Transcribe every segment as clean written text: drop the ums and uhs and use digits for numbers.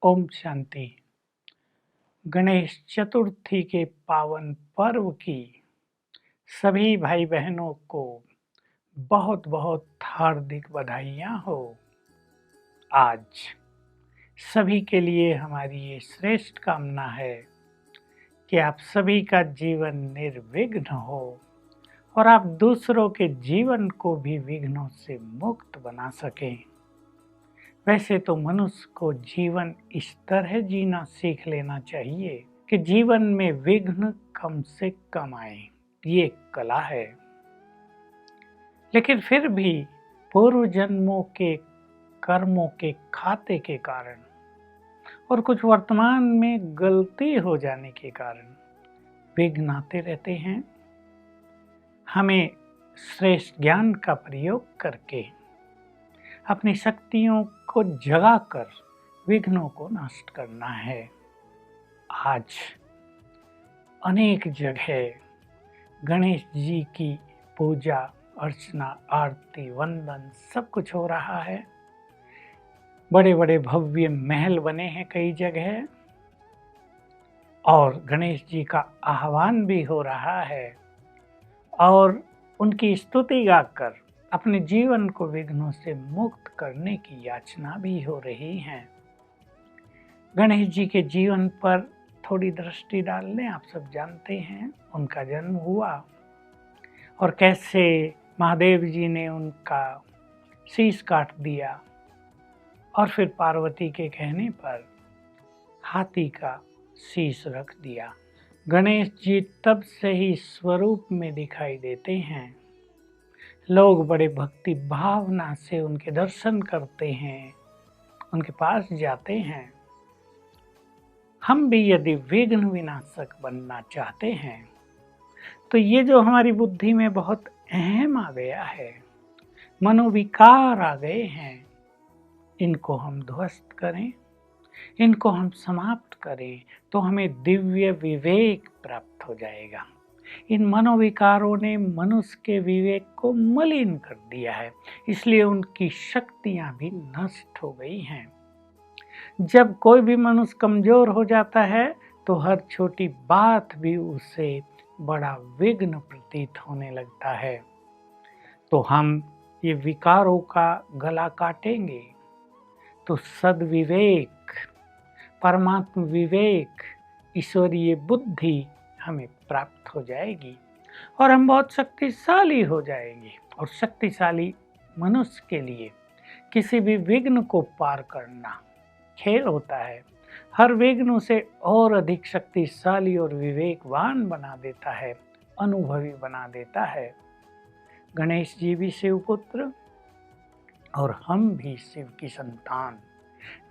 ओम शांति। गणेश चतुर्थी के पावन पर्व की सभी भाई बहनों को बहुत बहुत हार्दिक बधाइयाँ हो। आज सभी के लिए हमारी ये श्रेष्ठ कामना है कि आप सभी का जीवन निर्विघ्न हो और आप दूसरों के जीवन को भी विघ्नों से मुक्त बना सकें। वैसे तो मनुष्य को जीवन इस तरह जीना सीख लेना चाहिए कि जीवन में विघ्न कम से कम आए, ये एक कला है। लेकिन फिर भी पूर्व जन्मों के कर्मों के खाते के कारण और कुछ वर्तमान में गलती हो जाने के कारण विघ्न आते रहते हैं। हमें श्रेष्ठ ज्ञान का प्रयोग करके अपनी शक्तियों को जगाकर विघ्नों को नष्ट करना है। आज अनेक जगह गणेश जी की पूजा अर्चना, आरती, वंदन सब कुछ हो रहा है। बड़े बड़े भव्य महल बने हैं कई जगह और गणेश जी का आह्वान भी हो रहा है और उनकी स्तुति गाकर अपने जीवन को विघ्नों से मुक्त करने की याचना भी हो रही है। गणेश जी के जीवन पर थोड़ी दृष्टि डाल लें। आप सब जानते हैं उनका जन्म हुआ और कैसे महादेव जी ने उनका शीश काट दिया और फिर पार्वती के कहने पर हाथी का शीश रख दिया। गणेश जी तब से ही स्वरूप में दिखाई देते हैं। लोग बड़े भक्ति भावना से उनके दर्शन करते हैं, उनके पास जाते हैं। हम भी यदि विघ्न विनाशक बनना चाहते हैं तो ये जो हमारी बुद्धि में बहुत अहम आ गया है, मनोविकार आ गए हैं, इनको हम ध्वस्त करें, इनको हम समाप्त करें तो हमें दिव्य विवेक प्राप्त हो जाएगा। इन मनोविकारों ने मनुष्य के विवेक को मलिन कर दिया है, इसलिए उनकी शक्तियां भी नष्ट हो गई हैं। जब कोई भी मनुष्य कमजोर हो जाता है तो हर छोटी बात भी उसे बड़ा विघ्न प्रतीत होने लगता है। तो हम ये विकारों का गला काटेंगे तो सद्विवेक, परमात्म विवेक, ईश्वरीय बुद्धि हमें प्राप्त हो जाएगी और हम बहुत शक्तिशाली हो जाएंगे। और शक्तिशाली मनुष्य के लिए किसी भी विघ्न को पार करना खेल होता है। हर विघ्न उसे और अधिक शक्तिशाली और विवेकवान बना देता है, अनुभवी बना देता है। गणेश जी भी शिव पुत्र और हम भी शिव की संतान।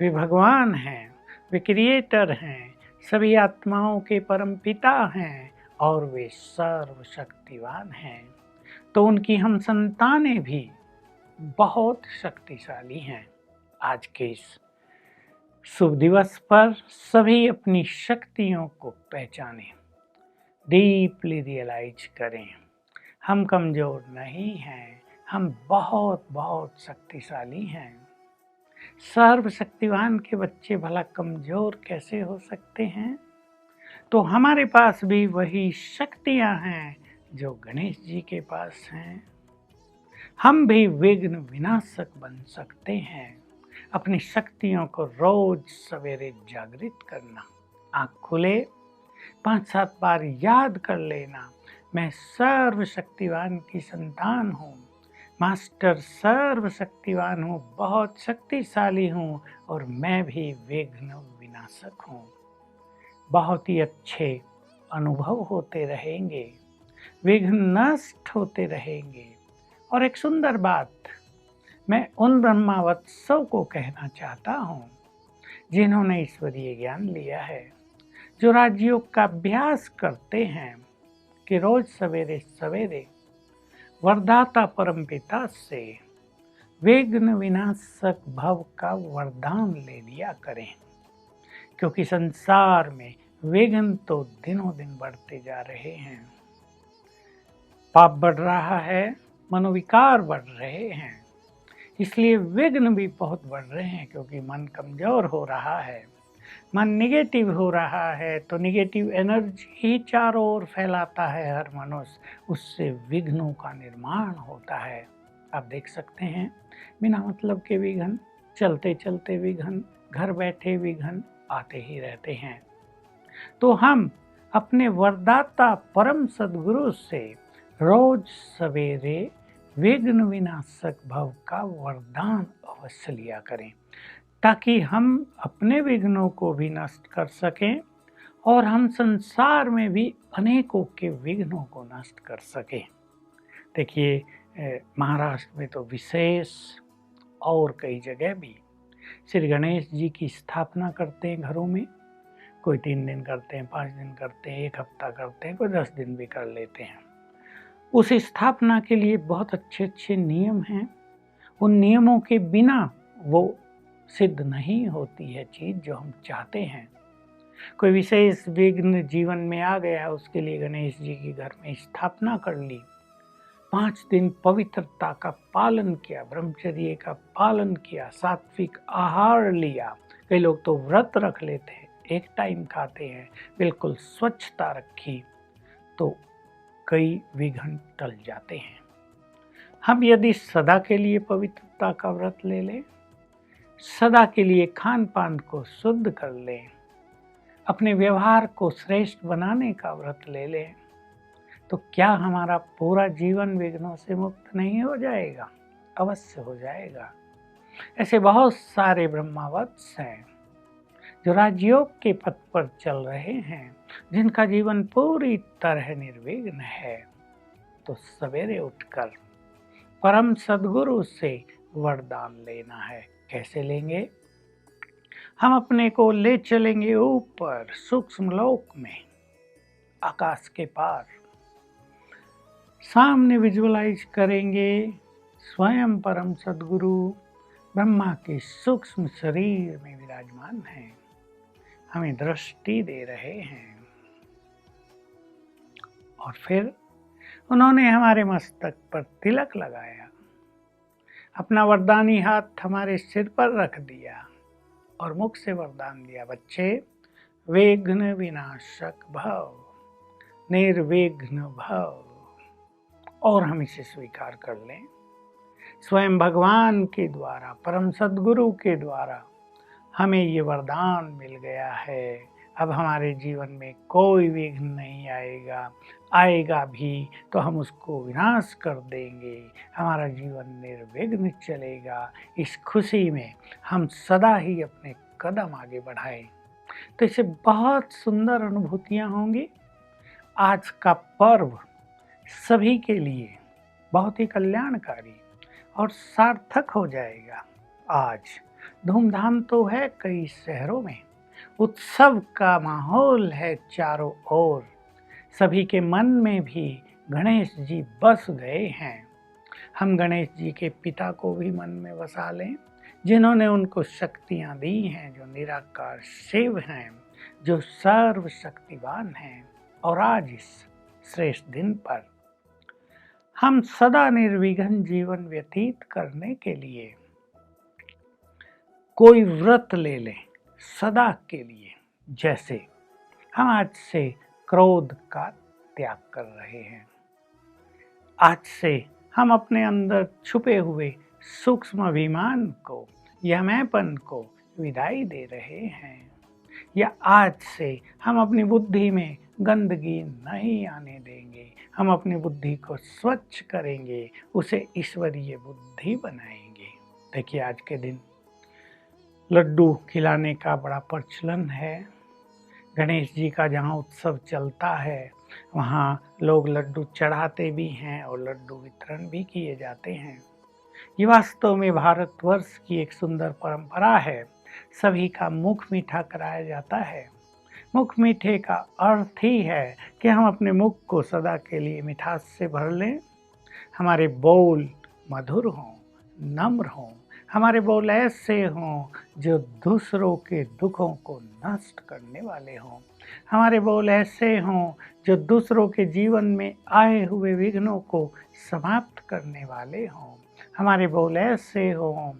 वे भगवान हैं, वे क्रिएटर हैं, सभी आत्माओं के परम पिता हैं और वे सर्वशक्तिवान हैं। तो उनकी हम संतानें भी बहुत शक्तिशाली हैं। आज के इस शुभ दिवस पर सभी अपनी शक्तियों को पहचानें, डीपली रियलाइज करें। हम कमजोर नहीं हैं, हम बहुत बहुत शक्तिशाली हैं। सर्वशक्तिवान के बच्चे भला कमजोर कैसे हो सकते हैं? तो हमारे पास भी वही शक्तियां हैं जो गणेश जी के पास हैं। हम भी विघ्न विनाशक बन सकते हैं। अपनी शक्तियों को रोज सवेरे जागृत करना, आँख खुले 5-7 बार याद कर लेना, मैं सर्वशक्तिवान की संतान हूँ, मास्टर सर्वशक्तिवान हूँ, बहुत शक्तिशाली हूँ और मैं भी विघ्न विनाशक हूँ। बहुत ही अच्छे अनुभव होते रहेंगे, विघ्न नष्ट होते रहेंगे। और एक सुंदर बात मैं उन ब्रह्मावत्सव को कहना चाहता हूँ जिन्होंने ईश्वरीय ज्ञान लिया है, जो राजयोग का अभ्यास करते हैं कि रोज सवेरे सवेरे वरदाता परमपिता से विघ्न विनाशक भव का वरदान ले लिया करें। क्योंकि संसार में विघ्न तो दिनों दिन बढ़ते जा रहे हैं, पाप बढ़ रहा है, मनोविकार बढ़ रहे हैं, इसलिए विघ्न भी बहुत बढ़ रहे हैं क्योंकि मन कमजोर हो रहा है। मन निगेटिव हो रहा है तो निगेटिव एनर्जी ही चारों ओर फैलाता है हर मनुष्य, उससे विघ्नों का निर्माण होता है। आप देख सकते हैं बिना मतलब के विघ्न, चलते चलते विघ्न, घर बैठे विघ्न आते ही रहते हैं। तो हम अपने वरदाता परम सद्गुरु से रोज सवेरे विघ्न विनाशक भव का वरदान अवश्य लिया करें, ताकि हम अपने विघ्नों को भी नष्ट कर सकें और हम संसार में भी अनेकों के विघ्नों को नष्ट कर सकें। देखिए, महाराष्ट्र में तो विशेष और कई जगह भी श्री गणेश जी की स्थापना करते हैं घरों में। कोई 3 दिन करते हैं, 5 दिन करते हैं, 1 हफ्ता करते हैं, कोई 10 दिन भी कर लेते हैं। उस स्थापना के लिए बहुत अच्छे अच्छे नियम हैं। उन नियमों के बिना वो सिद्ध नहीं होती है चीज़ जो हम चाहते हैं। कोई विशेष विघ्न जीवन में आ गया, उसके लिए गणेश जी की घर में स्थापना कर ली, 5 दिन पवित्रता का पालन किया, ब्रह्मचर्य का पालन किया, सात्विक आहार लिया। कई लोग तो व्रत रख लेते हैं, 1 टाइम खाते हैं, बिल्कुल स्वच्छता रखी, तो कई विघ्न टल जाते हैं। हम यदि सदा के लिए पवित्रता का व्रत ले लें, सदा के लिए खान पान को शुद्ध कर लें, अपने व्यवहार को श्रेष्ठ बनाने का व्रत ले लें, तो क्या हमारा पूरा जीवन विघ्नों से मुक्त नहीं हो जाएगा? अवश्य हो जाएगा। ऐसे बहुत सारे ब्रह्मावत्स हैं जो राजयोग के पथ पर चल रहे हैं, जिनका जीवन पूरी तरह निर्विघ्न है। तो सवेरे उठकर परम सद्गुरु से वरदान लेना है। कैसे लेंगे? हम अपने को ले चलेंगे ऊपर सूक्ष्म लोक में, आकाश के पार। सामने विजुअलाइज करेंगे स्वयं परम सद्गुरु ब्रह्मा के सूक्ष्म शरीर में विराजमान हैं, हमें दृष्टि दे रहे हैं। और फिर उन्होंने हमारे मस्तक पर तिलक लगाया, अपना वरदानी हाथ हमारे सिर पर रख दिया और मुख से वरदान दिया, बच्चे विघ्न विनाशक भव, निर्विघ्न भव। और हम इसे स्वीकार कर लें। स्वयं भगवान के द्वारा, परम सद्गुरु के द्वारा हमें ये वरदान मिल गया है। अब हमारे जीवन में कोई विघ्न नहीं आएगा, आएगा भी तो हम उसको विनाश कर देंगे, हमारा जीवन निर्विघ्न चलेगा। इस खुशी में हम सदा ही अपने कदम आगे बढ़ाएं, तो इससे बहुत सुंदर अनुभूतियाँ होंगी। आज का पर्व सभी के लिए बहुत ही कल्याणकारी और सार्थक हो जाएगा। आज धूमधाम तो है, कई शहरों में उत्सव का माहौल है चारों ओर, सभी के मन में भी गणेश जी बस गए हैं। हम गणेश जी के पिता को भी मन में बसा लें, जिन्होंने उनको शक्तियाँ दी हैं, जो निराकार शिव हैं, जो सर्वशक्तिवान हैं। और आज इस श्रेष्ठ दिन पर हम सदा निर्विघ्न जीवन व्यतीत करने के लिए कोई व्रत ले लें सदा के लिए। जैसे हम आज से क्रोध का त्याग कर रहे हैं, आज से हम अपने अंदर छुपे हुए सूक्ष्म अभिमान को या मैंपन को विदाई दे रहे हैं, या आज से हम अपनी बुद्धि में गंदगी नहीं आने देंगे, हम अपनी बुद्धि को स्वच्छ करेंगे, उसे ईश्वरीय बुद्धि बनाएंगे। देखिए, आज के दिन लड्डू खिलाने का बड़ा प्रचलन है। गणेश जी का जहाँ उत्सव चलता है वहाँ लोग लड्डू चढ़ाते भी हैं और लड्डू वितरण भी किए जाते हैं। ये वास्तव में भारतवर्ष की एक सुंदर परंपरा है। सभी का मुख मीठा कराया जाता है। मुख मीठे का अर्थ ही है कि हम अपने मुख को सदा के लिए मिठास से भर लें, हमारे बोल मधुर हों, नम्र हों, हमारे बोल ऐसे हों जो दूसरों के दुखों को नष्ट करने वाले हों, हमारे बोल ऐसे हों जो दूसरों के जीवन में आए हुए विघ्नों को समाप्त करने वाले हों, हमारे बोल ऐसे हों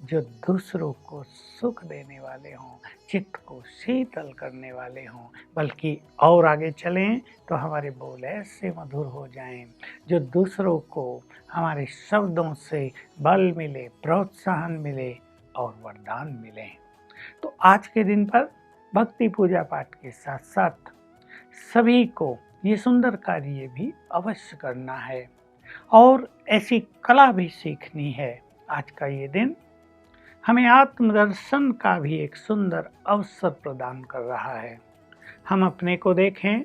जो दूसरों को सुख देने वाले हों, चित्त को शीतल करने वाले हों, बल्कि और आगे चलें तो हमारे बोल ऐसे मधुर हो जाएं जो दूसरों को हमारे शब्दों से बल मिले, प्रोत्साहन मिले और वरदान मिले। तो आज के दिन पर भक्ति पूजा पाठ के साथ साथ सभी को ये सुंदर कार्य भी अवश्य करना है और ऐसी कला भी सीखनी है। आज का ये दिन हमें आत्मदर्शन का भी एक सुंदर अवसर प्रदान कर रहा है। हम अपने को देखें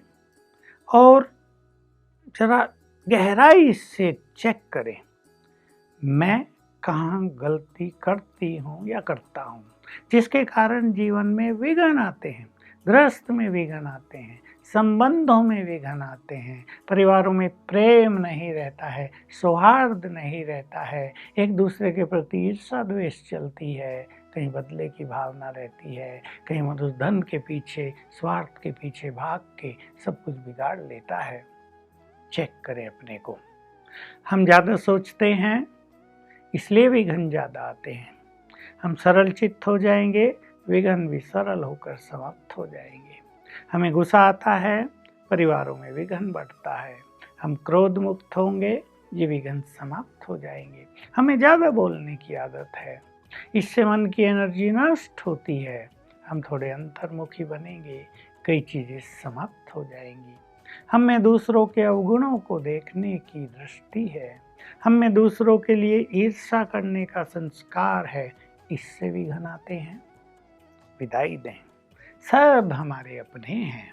और जरा गहराई से चेक करें, मैं कहाँ गलती करती हूँ या करता हूँ, जिसके कारण जीवन में विघ्न आते हैं, गृहस्थ में विघ्न आते हैं, संबंधों में विघ्न आते हैं, परिवारों में प्रेम नहीं रहता है, सौहार्द नहीं रहता है, एक दूसरे के प्रति ईर्ष्या द्वेष चलती है, कहीं बदले की भावना रहती है, कहीं मनुष्य धन के पीछे, स्वार्थ के पीछे भाग के सब कुछ बिगाड़ लेता है। चेक करें अपने को। हम ज़्यादा सोचते हैं इसलिए विघ्न ज़्यादा आते हैं। हम सरल चित्त हो जाएंगे, विघ्न भी सरल होकर समाप्त हो जाएंगे। हमें गुस्सा आता है, परिवारों में विघ्न बढ़ता है। हम क्रोध मुक्त होंगे, ये विघ्न समाप्त हो जाएंगे। हमें ज़्यादा बोलने की आदत है, इससे मन की एनर्जी नष्ट होती है। हम थोड़े अंतर्मुखी बनेंगे, कई चीज़ें समाप्त हो जाएंगी। हम में दूसरों के अवगुणों को देखने की दृष्टि है, हम में दूसरों के लिए ईर्ष्या करने का संस्कार है, इससे विघ्न आते हैं। विदाई दें, सब हमारे अपने हैं।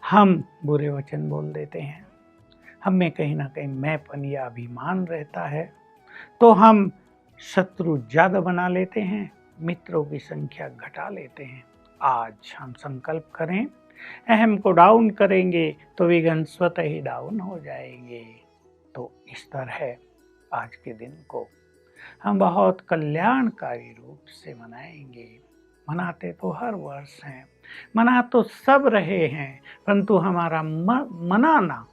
हम बुरे वचन बोल देते हैं, हम में कहीं ना कहीं मैंपन या अभिमान रहता है, तो हम शत्रु ज़्यादा बना लेते हैं, मित्रों की संख्या घटा लेते हैं। आज हम संकल्प करें, अहम को डाउन करेंगे तो विघ्न स्वतः ही डाउन हो जाएंगे। तो इस तरह आज के दिन को हम बहुत कल्याणकारी रूप से मनाएंगे। मनाते तो हर वर्ष हैं, मना तो सब रहे हैं, परंतु हमारा मनाना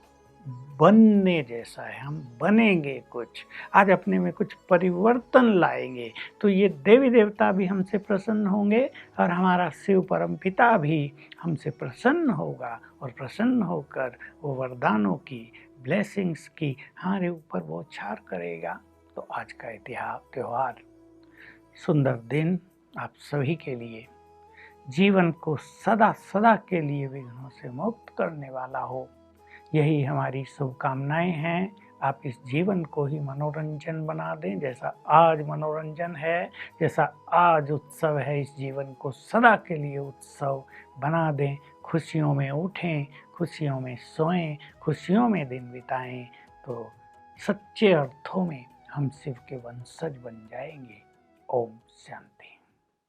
बनने जैसा है। हम बनेंगे कुछ, आज अपने में कुछ परिवर्तन लाएंगे, तो ये देवी देवता भी हमसे प्रसन्न होंगे और हमारा शिव परम पिता भी हमसे प्रसन्न होगा और प्रसन्न होकर वो वरदानों की, ब्लेसिंग्स की हमारे ऊपर वो छार करेगा। तो आज का त्योहार, सुंदर दिन आप सभी के लिए जीवन को सदा सदा के लिए विघ्नों से मुक्त करने वाला हो, यही हमारी शुभकामनाएं हैं। आप इस जीवन को ही मनोरंजन बना दें, जैसा आज मनोरंजन है, जैसा आज उत्सव है, इस जीवन को सदा के लिए उत्सव बना दें। खुशियों में उठें, खुशियों में सोएं, खुशियों में दिन बिताएं, तो सच्चे अर्थों में हम शिव के वंशज बन जाएंगे। ओम शांति।